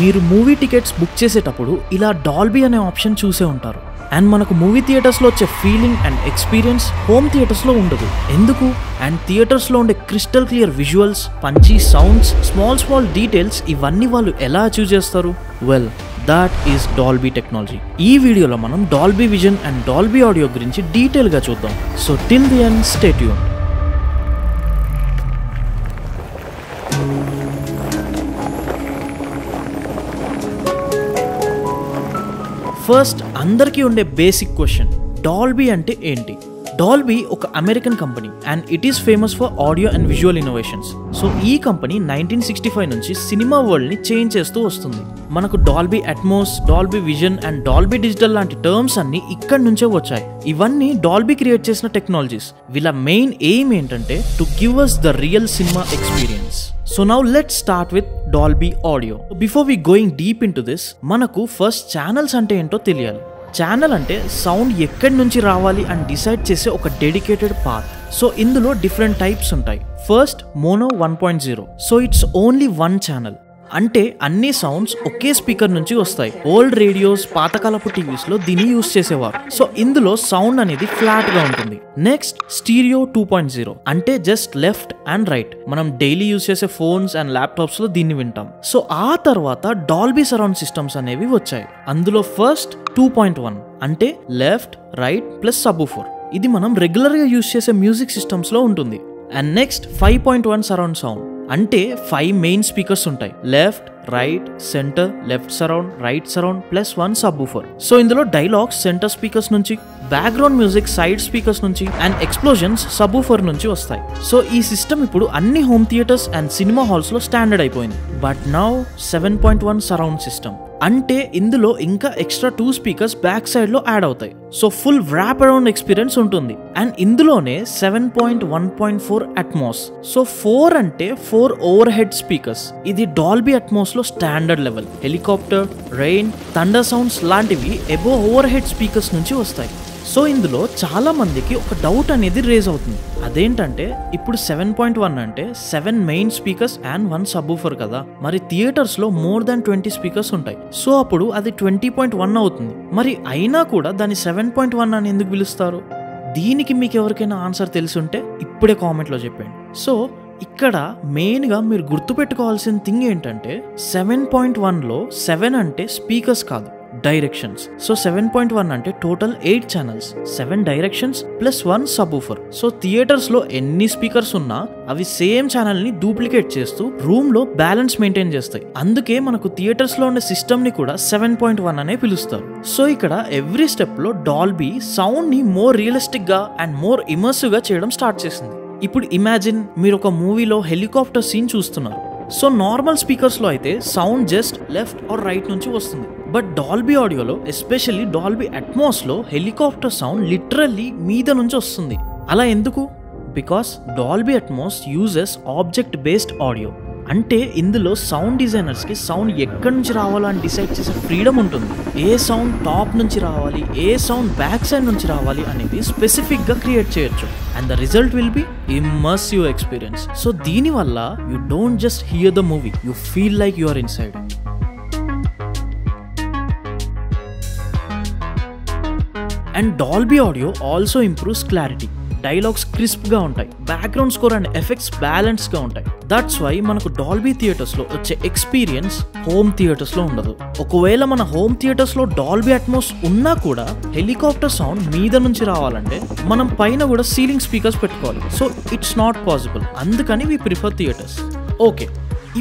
మీరు movie tickets book చేసేటప్పుడు ఇలా డాల్బీ అనే ఆప్షన్ చూసే ఉంటారు. అండ్ మనకు మూవీ థియేటర్స్లో వచ్చే ఫీలింగ్ అండ్ ఎక్స్పీరియన్స్ హోమ్ థియేటర్స్లో ఉండదు. ఎందుకు? అండ్ థియేటర్స్లో ఉండే crystal clear visuals, Punchhi sounds, small details ఇవన్నీ వాళ్ళు ఎలా అచీవ్ చేస్తారు? Well, that is Dolby technology. ఈ వీడియోలో మనం Dolby vision and Dolby audio గురించి డీటెయిల్గా చూద్దాం. So till the end stay tune. First అందరికీ ఉండే బేసిక్ క్వశ్చన్, డాల్బీ అంటే ఏంటి? డాల్బీ ఒక American company and it is famous for audio and visual innovations. So ఈ కంపెనీ 1965 నుంచి సినిమా వరల్డ్ ని చేంజ్ చేస్తూ వస్తుంది. మనకు Dolby Atmos, Dolby vision and Dolby digital లాంటి టర్మ్స్ అన్ని ఇక్కడి నుంచే వచ్చాయి. ఇవన్నీ డాల్బీ క్రియేట్ చేసిన టెక్నాలజీస్. వీళ్ళ మెయిన్ ఎయిమ్ ఏంటంటే to give us the real cinema experience. So now let's start with Dolby Audio. Before we going deep into this, మనకు ఫస్ట్ ఛానల్స్ అంటే ఏంటో తెలియాలి. ఛానల్ అంటే సౌండ్ ఎక్కడి నుంచి రావాలి అని డిసైడ్ చేసే ఒక డెడికేటెడ్ పాత్. సో ఇందులో డిఫరెంట్ టైప్స్ ఉంటాయి. First mono 1.0. So it's only one channel. అంటే అన్ని సౌండ్స్ ఒకే స్పీకర్ నుంచి వస్తాయి. ఓల్డ్ రేడియోస్, పాతకాలపు టీవీస్ లో దీన్ని యూస్ చేసేవారు. సో ఇందులో సౌండ్ అనేది ఫ్లాట్ గా ఉంటుంది. Next stereo 2.0. అంటే జస్ట్ లెఫ్ట్ అండ్ రైట్. మనం డైలీ యూస్ చేసే ఫోన్స్ అండ్ ల్యాప్టాప్స్ లో దీన్ని వింటాం. సో ఆ తర్వాత డాల్బీ సరౌండ్ సిస్టమ్స్ అనేవి వచ్చాయి. అందులో ఫస్ట్ 2.1 అంటే లెఫ్ట్, రైట్ ప్లస్ సబ్వూఫర్. ఇది మనం రెగ్యులర్ గా యూస్ చేసే మ్యూజిక్ సిస్టమ్స్ లో ఉంటుంది. అండ్ నెక్స్ట్ 5.1 సరౌండ్ సౌండ్ అంటే 5 మెయిన్ స్పీకర్స్ ఉంటాయి. Left, right, centre, left surround, right surround plus 1 subwoofer. So ఇందులో డైలాగ్స్ సెంటర్ స్పీకర్స్ నుంచి, బ్యాక్గ్రౌండ్ మ్యూజిక్ సైడ్ స్పీకర్స్ నుంచి అండ్ ఎక్స్ప్లోజన్స్ సబ్వూఫర్ నుంచి వస్తాయి. సో ఈ సిస్టమ్ ఇప్పుడు అన్ని home theatres and cinema halls లో స్టాండర్డ్ అయిపోయింది. బట్ నౌ 7.1 సరౌండ్ సిస్టమ్ అంటే ఇందులో ఇంకా ఎక్స్ట్రా 2 స్పీకర్స్ బ్యాక్ సైడ్ లో యాడ్ అవుతాయి. So full rap around experience ఉంటుంది. అండ్ ఇందులోనే 7.1.4 అట్మాస్. సో 4 అంటే 4 ఓవర్ హెడ్ స్పీకర్స్. ఇది డాల్బీ అట్మాస్ లో standard level. Helicopter, rain, thunder sounds లాంటివి అబోవ్ ఓవర్ హెడ్ స్పీకర్స్ నుంచి వస్తాయి. సో ఇందులో చాలా మందికి ఒక డౌట్ అనేది రేజ్ అవుతుంది. అదేంటంటే ఇప్పుడు 7.1 అంటే 7 మెయిన్ స్పీకర్స్ అండ్ 1 సబ్వూఫర్ కదా, మరి థియేటర్స్ లో మోర్ దాన్ 20 స్పీకర్స్ ఉంటాయి. సో అప్పుడు అది 20.1 అవుతుంది. మరి అయినా కూడా దాన్ని 7.1 అని ఎందుకు పిలుస్తారు? దీనికి మీకు ఎవరికైనా ఆన్సర్ తెలిసి ఉంటే ఇప్పుడే కామెంట్ లో చెప్పండి. సో ఇక్కడ మెయిన్ గా మీరు గుర్తుపెట్టుకోవాల్సిన థింగ్ ఏంటంటే 7.1 లో 7 అంటే స్పీకర్స్ కాదు, డైరెక్షన్స్. సో 7.1 అంటే total 8 channels, 7 directions plus 1 subwoofer. So theatres లో ఎన్ని స్పీకర్స్ ఉన్నా అవి సేమ్ ఛానల్ ని డూప్లికేట్ చేస్తూ రూమ్ లో బ్యాలెన్స్ మెయింటైన్ చేస్తాయి. అందుకే మనకు థియేటర్స్ లో ఉండే సిస్టమ్ ని కూడా 7.1 అనే పిలుస్తారు. సో ఇక్కడ ఎవ్రీ స్టెప్ లో డాల్బీ సౌండ్ ని మోర్ రియలిస్టిక్ గా అండ్ మోర్ ఇమర్సివ్ గా చేయడం స్టార్ట్ చేసింది. ఇప్పుడు ఇమాజిన్ మీరు ఒక మూవీలో హెలికాప్టర్ సీన్ చూస్తున్నారు. సో నార్మల్ స్పీకర్స్ లో అయితే sound just left or right నుంచి వస్తుంది. బట్ డాల్బీ ఆడియోలో, ఎస్పెషల్లీ డాల్బీ అట్మాస్ లో హెలికాప్టర్ సౌండ్ లిటరల్లీ మీద నుంచి వస్తుంది. అలా ఎందుకు? Because Dolby Atmos uses object based audio. అంటే ఇందులో సౌండ్ డిజైనర్స్ కి సౌండ్ ఎక్కడి నుంచి రావాలో అని డిసైడ్ చేసే ఫ్రీడమ్ ఉంటుంది. ఏ సౌండ్ టాప్ నుంచి రావాలి, ఏ సౌండ్ బ్యాక్ సైడ్ నుంచి రావాలి అనేది స్పెసిఫిక్ గా క్రియేట్ చేయొచ్చు. And the result will be immersive experience. So దీని వల్ల you don't just hear the movie, you feel like you are inside. And Dolby audio also improves clarity. Dialogues crisp గా ఉంటాయి, background score and effects balance గా ఉంటాయి. That's why మనకు Dolby theatres లో వచ్చే experience home theatres లో ఉండదు. ఒకవేళ మన హోమ్ థియేటర్స్ లో డాల్బీ అట్మాస్ ఉన్నా కూడా హెలికాప్టర్ సౌండ్ మీద నుంచి రావాలంటే మనం పైన కూడా సీలింగ్ స్పీకర్స్ పెట్టుకోవాలి. So it's not possible. అందుకని వి ప్రిఫర్ థియేటర్స్. ఓకే,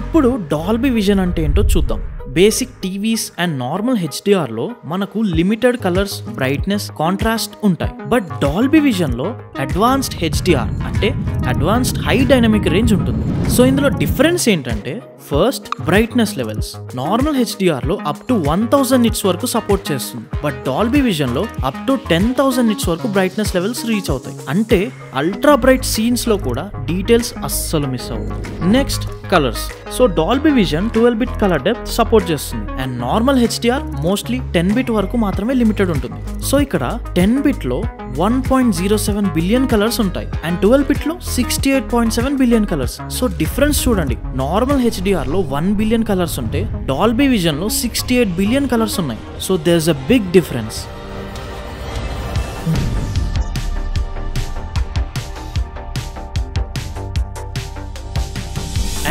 ఇప్పుడు డాల్బీ విజన్ అంటే ఏంటో చూద్దాం. Basic TVs and normal HDR లో మనకు లిమిటెడ్ కలర్స్, బ్రైట్నెస్, కాంట్రాస్ట్ ఉంటాయి. బట్ డాల్బీ విజన్ లో అడ్వాన్స్డ్ HDR అంటే అడ్వాన్స్డ్ హై డైనమిక్ రేంజ్ ఉంటుంది. సో ఇందులో డిఫరెన్స్ ఏంటంటే first brightness levels. Normal HDR లో అప్ టు 1000 నిట్స్ వరకు సపోర్ట్ చేస్తుంది. బట్ డాల్బీ విజన్ లో అప్ టు 10,000 నిట్స్ వరకు బ్రైట్నెస్ లెవెల్స్ రీచ్ అవుతాయి. అంటే అల్ట్రా బ్రైట్ సీన్స్ లో కూడా డీటెయిల్స్ అస్సలు మిస్ అవ్వవు. Next colours. So Dolby vision 12-bit colour depth support చేస్తుంది and normal HDR mostly 10-bit వరకు మాత్రమే లిమిటెడ్ ఉంటుంది. సో ఇక్కడ 10-bit లో 1.07 బిలియన్ కలర్స్ ఉంటాయి అండ్ 12-bit లో 68.7 బిలియన్ కలర్స్. సో డిఫరెన్స్ చూడండి, నార్మల్ హెచ్డిఆర్ లో 1 బిలియన్ కలర్స్ ఉంటే డాల్బీ విజన్ లో 68 బిలియన్ కలర్స్ ఉన్నాయి. So there is a big difference.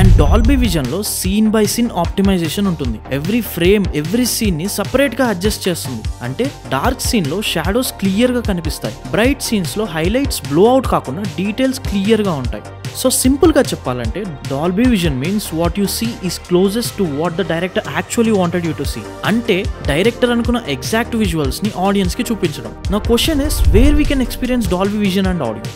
And Dolby Vision లో సీన్ బై సీన్ ఆప్టిమైజేషన్ ఉంటుంది. ఎవ్రీ ఫ్రేమ్ ఎవ్రీ సీన్ ని separate గా అడ్జస్ట్ చేస్తుంది. అంటే డార్క్ సీన్ లో షాడోస్ క్లియర్ గా కనిపిస్తాయి, బ్రైట్ సీన్స్ లో హైలైట్స్ బ్లో అవుట్ కాకుండా డీటెయిల్స్ క్లియర్ గా ఉంటాయి. సో సింపుల్ గా చెప్పాలంటే Dolby vision means what you see is closest to what the director actually wanted you to see. అంటే డైరెక్టర్ అనుకున్న ఎగ్జాక్ట్ విజువల్స్ ని ఆడియన్స్ కి చూపించడం. నా question is where we can experience Dolby vision and audio.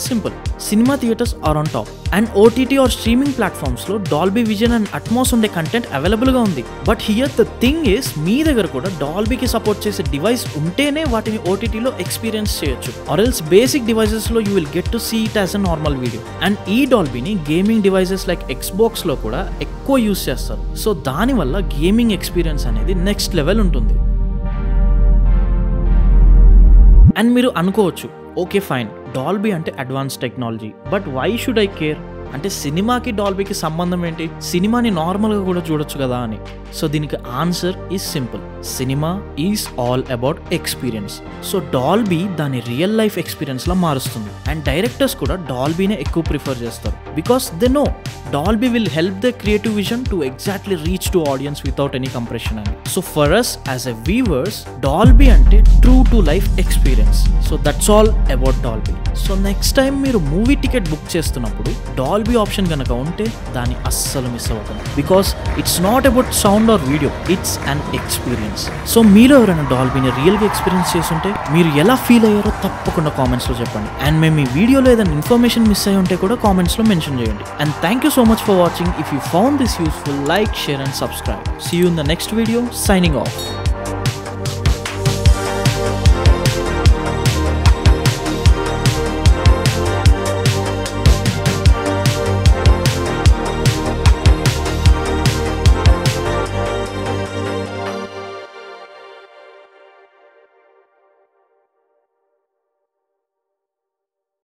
Simple, cinema theatres or on top and OTT or streaming platforms లో Dolby vision and Atmos ఉండే content available గా ఉంది. But here the thing is మీ దగ్గర కూడా డాల్బీకి support చేసే device ఉంటేనే వాటిని ఓటీటీలో ఎక్స్పీరియన్స్ చేయొచ్చు. ఆర్ ఎల్స్ బేసిక్ డివైసెస్ లో you will get to see it as a normal video. And ఈ డాల్బీని గేమింగ్ డివైసెస్ లైక్ ఎక్స్బాక్స్ లో కూడా ఎక్కువ యూస్ చేస్తారు. సో దానివల్ల గేమింగ్ ఎక్స్పీరియన్స్ అనేది నెక్స్ట్ లెవెల్ ఉంటుంది. అండ్ మీరు అనుకోవచ్చు, ఓకే ఫైన్, డాల్బీ అంటే advance technology, but why should I care? అంటే సినిమాకి డాల్బీకి సంబంధం ఏంటి? సినిమాని నార్మల్గా కూడా చూడొచ్చు కదా అని. సో దీనికి answer is simple, cinema is all about experience. So Dolby దాని రియల్ లైఫ్ ఎక్స్పీరియన్స్ లా మారుస్తుంది. అండ్ డైరెక్టర్స్ కూడా డాల్బీనే ఎక్కువ ప్రిఫర్ చేస్తారు because they know Dolby will help the creative vision to exactly reach to audience without any compression అని. So for us as a viewers Dolby అంటే true to life experience. So that's all about Dolby. So next time మీరు movie ticket book చేస్తున్నప్పుడు Dolby option కనుక ఉంటే దాన్ని అస్సలు miss అవ్వకండి. Because it's not about sound or video, it's an experience. So మీలో ఎవరైనా డాల్బీని రియల్గా ఎక్స్పీరియన్స్ చేస్తుంటే మీరు ఎలా ఫీల్ అయ్యారో తప్పకుండా కామెంట్స్లో చెప్పండి. అండ్ మేము ఈ వీడియోలో ఏదైనా ఇన్ఫర్మేషన్ మిస్ అయ్యి ఉంటే కూడా కామెంట్స్లో మెన్షన్ చేయండి. And thank you so much for watching. If you found this useful, like, share and subscribe. See you in the next video. Signing off.